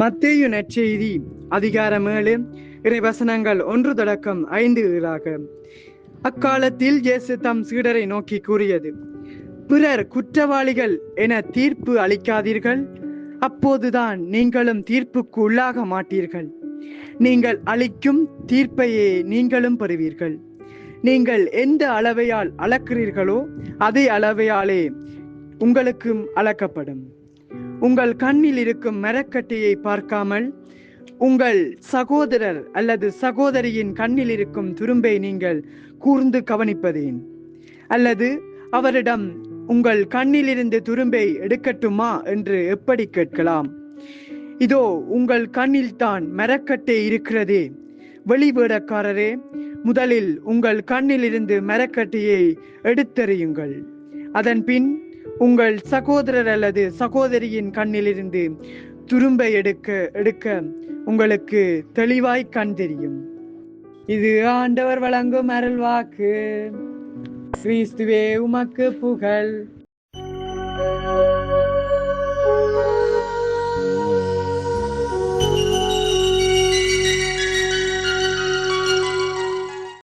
மத்தேயு நற்செய்தி அதிகாரம் 7 இறைவசனங்கள் 1-5. அக்காலத்தில் இயேசு தம் சீடரை நோக்கி கூறியது: பிறர் குற்றவாளிகள் என தீர்ப்பு அளிக்காதீர்கள், அப்போதுதான் நீங்களும் தீர்ப்புக்கு உள்ளாக மாட்டீர்கள். நீங்கள் அளிக்கும் தீர்ப்பையே நீங்களும் பெறுவீர்கள். நீங்கள் எந்த அளவையால் அளக்கிறீர்களோ அதே அளவையாலே உங்களுக்கும் அளக்கப்படும். உங்கள் கண்ணில் இருக்கும் மரக்கட்டையை பார்க்காமல் உங்கள் சகோதரர் அல்லது சகோதரியின் கண்ணில் இருக்கும் துரும்பை நீங்கள் கூர்ந்து கவனிப்பதேன்? அல்லது அவரிடம் உங்கள் கண்ணிலிருந்து துரும்பை எடுக்கட்டுமா என்று எப்படி கேட்கலாம்? இதோ உங்கள் கண்ணில் தான் மரக்கட்டை இருக்கிறதே. வெளிவேடக்காரரே, முதலில் உங்கள் கண்ணில் இருந்து மரக்கட்டையை எடுத்தெறியுங்கள். அதன் பின் உங்கள் சகோதரர் அல்லது சகோதரியின் கண்ணிலிருந்து துரும்பை எடுக்க உங்களுக்கு தெளிவாய் கண் தெரியும். இது ஆண்டவர் வழங்கும் அருள் வாக்கு. கிறிஸ்துவே உமக்கு புகழ்.